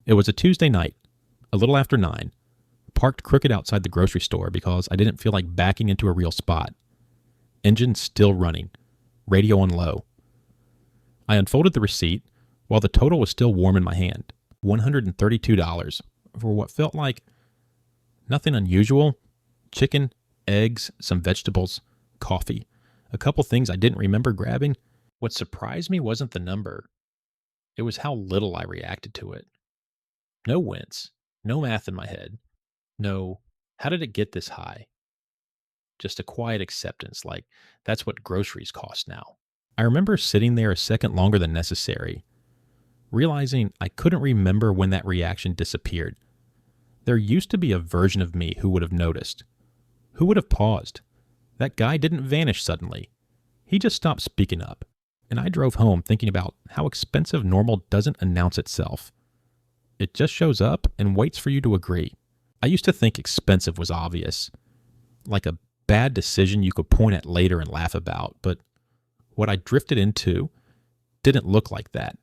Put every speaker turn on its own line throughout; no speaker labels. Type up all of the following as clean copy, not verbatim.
It was a Tuesday night, a little after 9, parked crooked outside the grocery store because I didn't feel like backing into a real spot. Engine still running, radio on low. I unfolded the receipt while the total was still warm in my hand, $132 for what felt like nothing unusual: chicken, eggs, some vegetables, coffee, a couple things I didn't remember grabbing. What surprised me wasn't the number. It was how little I reacted to it. No wince, no math in my head. No, how did it get this high? Just a quiet acceptance, like that's what groceries cost now. I remember sitting there a second longer than necessary, realizing I couldn't remember when that reaction disappeared. There used to be a version of me who would have noticed, who would have paused. That guy didn't vanish suddenly. He just stopped speaking up. And I drove home thinking about how expensive normal doesn't announce itself. It just shows up and waits for you to agree. I used to think expensive was obvious, like a bad decision you could point at later and laugh about, but what I drifted into didn't look like that.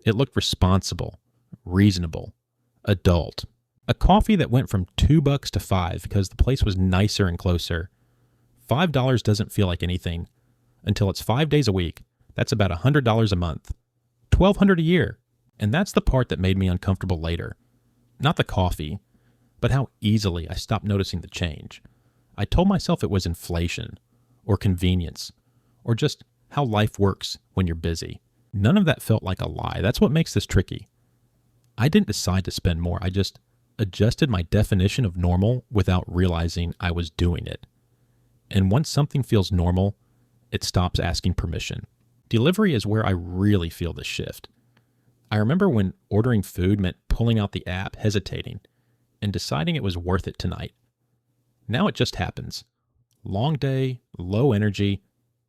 It looked responsible, reasonable, adult. A coffee that went from $2 to $5 because the place was nicer and closer. $5 doesn't feel like anything until it's 5 days a week. That's about $100 a month, $1,200 a year. And that's the part that made me uncomfortable later. Not the coffee, but how easily I stopped noticing the change. I told myself it was inflation, or convenience, or just how life works when you're busy. None of that felt like a lie. That's what makes this tricky. I didn't decide to spend more. I just adjusted my definition of normal without realizing I was doing it. And once something feels normal, it stops asking permission. Delivery is where I really feel the shift. I remember when ordering food meant pulling out the app, hesitating, and deciding it was worth it tonight. Now it just happens. Long day, low energy,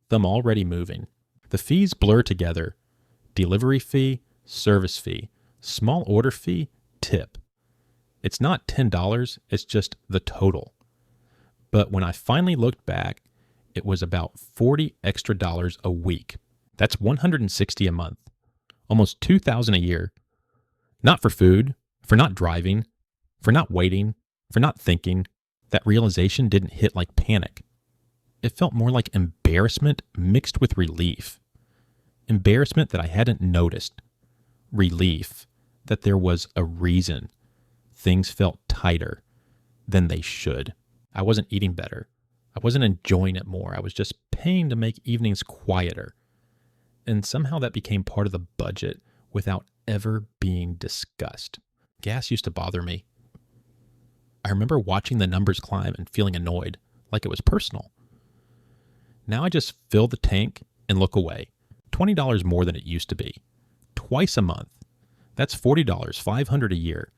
thumb already moving. The fees blur together. Delivery fee, service fee, small order fee, tip. It's not $10, it's just the total. But when I finally looked back, it was about $40 extra a week. That's $160 a month, almost $2,000 a year. Not for food, for not driving, for not waiting, for not thinking. That realization didn't hit like panic. It felt more like embarrassment mixed with relief. Embarrassment that I hadn't noticed. Relief that there was a reason. Things felt tighter than they should. I wasn't eating better. I wasn't enjoying it more. I was just paying to make evenings quieter. And somehow that became part of the budget without ever being discussed. Gas used to bother me. I remember watching the numbers climb and feeling annoyed, like it was personal. Now I just fill the tank and look away. $20 more than it used to be. Twice a month. That's $40, $500 a year.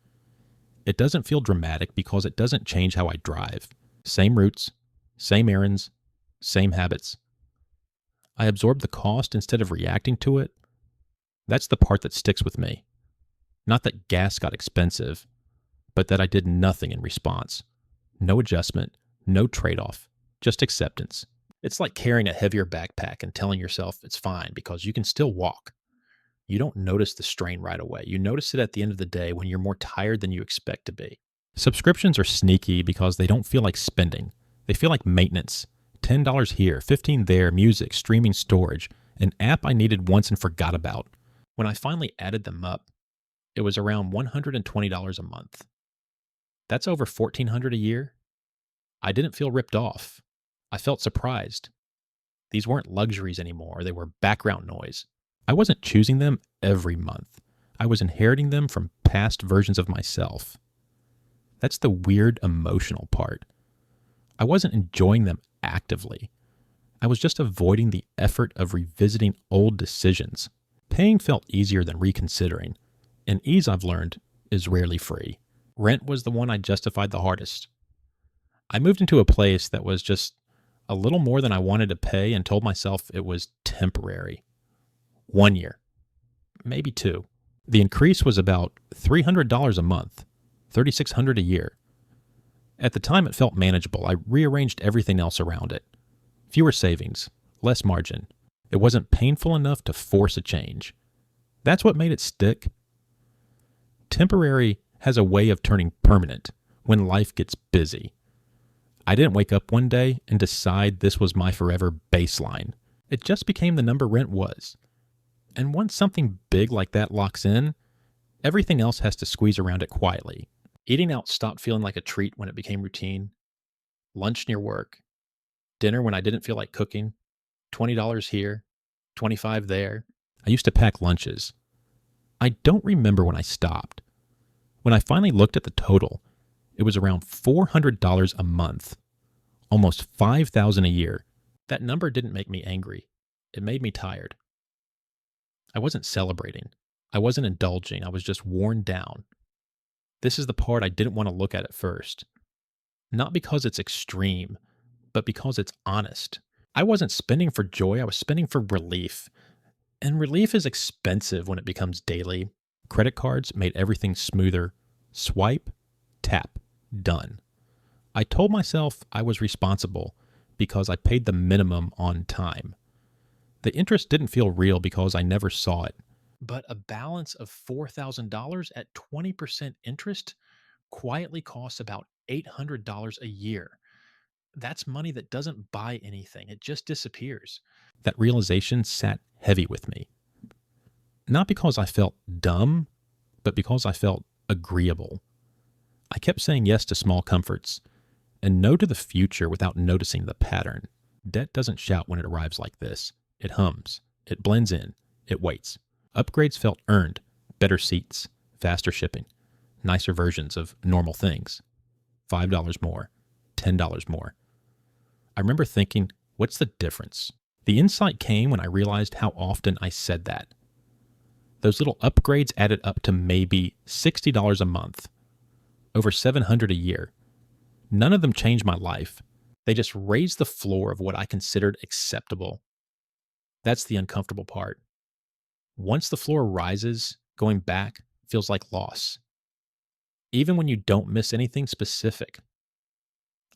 It doesn't feel dramatic because it doesn't change how I drive. Same routes, same errands, same habits. I absorb the cost instead of reacting to it. That's the part that sticks with me. Not that gas got expensive, but that I did nothing in response. No adjustment, no trade-off, just acceptance. It's like carrying a heavier backpack and telling yourself it's fine because you can still walk. You don't notice the strain right away. You notice it at the end of the day when you're more tired than you expect to be. Subscriptions are sneaky because they don't feel like spending. They feel like maintenance. $10 here, $15 there, music, streaming, storage, an app I needed once and forgot about. When I finally added them up, it was around $120 a month. That's over $1,400 a year. I didn't feel ripped off. I felt surprised. These weren't luxuries anymore. They were background noise. I wasn't choosing them every month. I was inheriting them from past versions of myself. That's the weird emotional part. I wasn't enjoying them actively. I was just avoiding the effort of revisiting old decisions. Paying felt easier than reconsidering, and ease, I've learned, is rarely free. Rent was the one I justified the hardest. I moved into a place that was just a little more than I wanted to pay and told myself it was temporary. 1 year, maybe 2. The increase was about $300 a month, $3,600 a year. At the time, it felt manageable. I rearranged everything else around it. Fewer savings, less margin. It wasn't painful enough to force a change. That's what made it stick. Temporary has a way of turning permanent when life gets busy. I didn't wake up one day and decide this was my forever baseline. It just became the number rent was. And once something big like that locks in, everything else has to squeeze around it quietly. Eating out stopped feeling like a treat when it became routine. Lunch near work. Dinner when I didn't feel like cooking. $20 here, $25 there. I used to pack lunches. I don't remember when I stopped. When I finally looked at the total, it was around $400 a month, almost $5,000 a year. That number didn't make me angry. It made me tired. I wasn't celebrating. I wasn't indulging. I was just worn down. This is the part I didn't want to look at first. Not because it's extreme, but because it's honest. I wasn't spending for joy. I was spending for relief. And relief is expensive when it becomes daily. Credit cards made everything smoother. Swipe, tap, done. I told myself I was responsible because I paid the minimum on time. The interest didn't feel real because I never saw it. But a balance of $4,000 at 20% interest quietly costs about $800 a year. That's money that doesn't buy anything. It just disappears. That realization sat heavy with me. Not because I felt dumb, but because I felt agreeable. I kept saying yes to small comforts and no to the future without noticing the pattern. Debt doesn't shout when it arrives like this. It hums. It blends in. It waits. Upgrades felt earned. Better seats, faster shipping, nicer versions of normal things. $5 more, $10 more. I remember thinking, what's the difference? The insight came when I realized how often I said that. Those little upgrades added up to maybe $60 a month, over $700 a year. None of them changed my life. They just raised the floor of what I considered acceptable. That's the uncomfortable part. Once the floor rises, going back feels like loss. Even when you don't miss anything specific.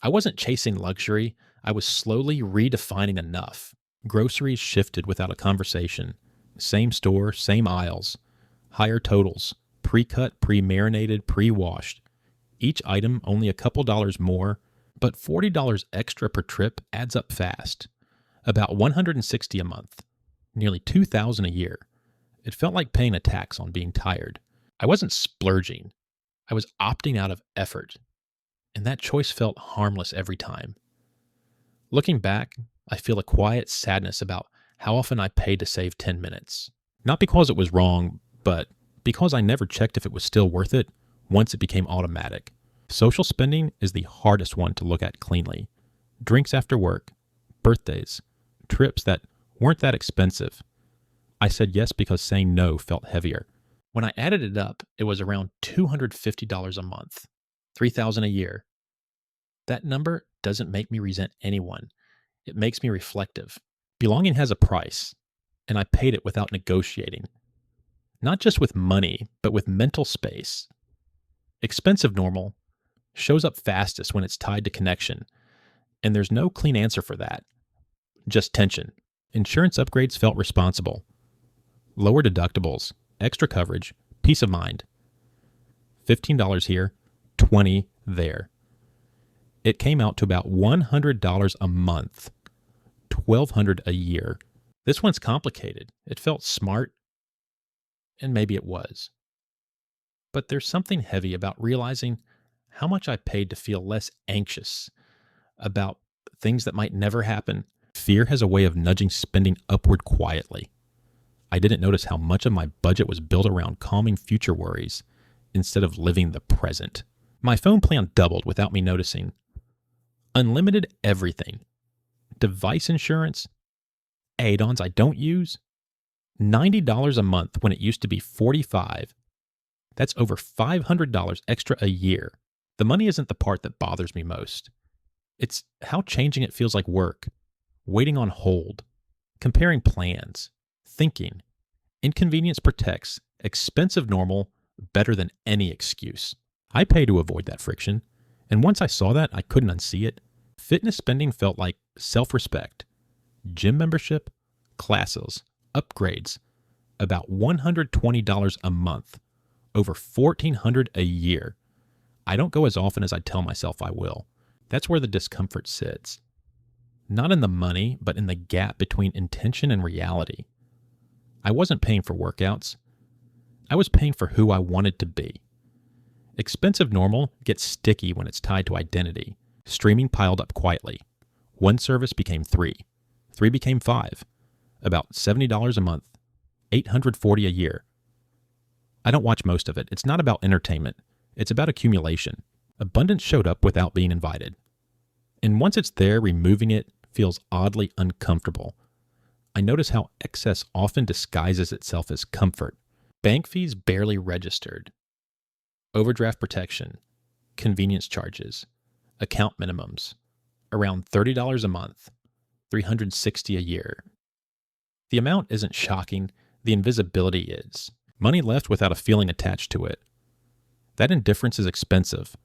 I wasn't chasing luxury. I was slowly redefining enough. Groceries shifted without a conversation. Same store, same aisles. Higher totals. Pre-cut, pre-marinated, pre-washed. Each item only a couple dollars more, but $40 extra per trip adds up fast. About $160 a month. Nearly $2,000 a year. It felt like paying a tax on being tired. I wasn't splurging. I was opting out of effort. And that choice felt harmless every time. Looking back, I feel a quiet sadness about how often I paid to save 10 minutes. Not because it was wrong, but because I never checked if it was still worth it once it became automatic. Social spending is the hardest one to look at cleanly. Drinks after work, birthdays, trips that weren't that expensive. I said yes because saying no felt heavier. When I added it up, it was around $250 a month, $3,000 a year. That number doesn't make me resent anyone. It makes me reflective. Belonging has a price, and I paid it without negotiating. Not just with money, but with mental space. Expensive normal shows up fastest when it's tied to connection, and there's no clean answer for that. Just tension. Insurance upgrades felt responsible. Lower deductibles, extra coverage, peace of mind. $15 here, $20 there. It came out to about $100 a month, $1,200 a year. This one's complicated. It felt smart, and maybe it was. But there's something heavy about realizing how much I paid to feel less anxious about things that might never happen. Fear has a way of nudging spending upward quietly. I didn't notice how much of my budget was built around calming future worries instead of living the present. My phone plan doubled without me noticing. Unlimited everything. Device insurance, add-ons I don't use, $90 a month when it used to be $45. That's over $500 extra a year. The money isn't the part that bothers me most. It's how changing it feels like work, waiting on hold, comparing plans, thinking. Inconvenience protects. Expensive normal better than any excuse. I pay to avoid that friction, and once I saw that, I couldn't unsee it. Fitness spending felt like self-respect. Gym membership, classes, upgrades, about $120 a month, over $1,400 a year. I don't go as often as I tell myself I will. That's where the discomfort sits. Not in the money, but in the gap between intention and reality. I wasn't paying for workouts. I was paying for who I wanted to be. Expensive normal gets sticky when it's tied to identity. Streaming piled up quietly. One service became 3. 3 became 5. About $70 a month. $840 a year. I don't watch most of it. It's not about entertainment. It's about accumulation. Abundance showed up without being invited. And once it's there, removing it feels oddly uncomfortable. I notice how excess often disguises itself as comfort. Bank fees barely registered. Overdraft protection. Convenience charges. Account minimums. Around $30 a month. $360 a year. The amount isn't shocking. The invisibility is. Money left without a feeling attached to it. That indifference is expensive.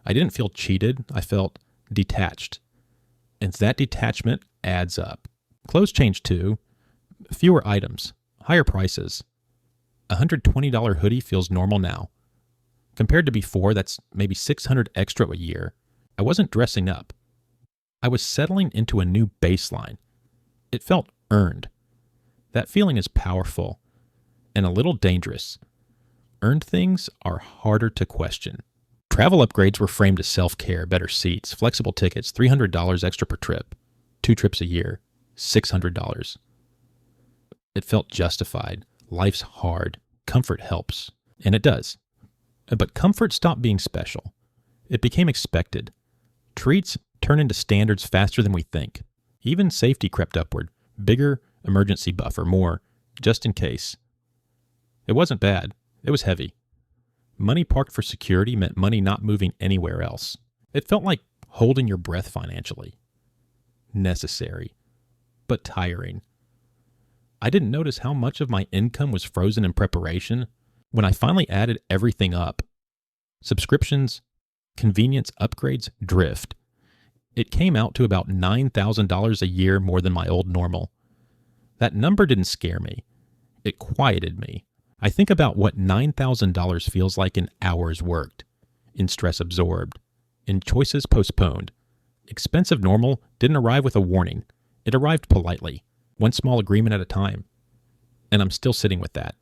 I didn't feel cheated. I felt detached. And that detachment adds up. Clothes changed too. Fewer items. Higher prices. A $120 hoodie feels normal now. Compared to before, that's maybe $600 extra a year. I wasn't dressing up. I was settling into a new baseline. It felt earned. That feeling is powerful and a little dangerous. Earned things are harder to question. Travel upgrades were framed as self-care, better seats, flexible tickets, $300 extra per trip, 2 trips a year, $600. It felt justified. Life's hard. Comfort helps. And it does. But comfort stopped being special. It became expected. Treats turn into standards faster than we think. Even safety crept upward. Bigger emergency buffer, more, just in case. It wasn't bad. It was heavy. Money parked for security meant money not moving anywhere else. It felt like holding your breath financially. Necessary, but tiring. I didn't notice how much of my income was frozen in preparation when I finally added everything up. Subscriptions, convenience upgrades, drift. It came out to about $9,000 a year more than my old normal. That number didn't scare me. It quieted me. I think about what $9,000 feels like in hours worked, in stress absorbed, in choices postponed. Expensive normal didn't arrive with a warning. It arrived politely, one small agreement at a time. And I'm still sitting with that.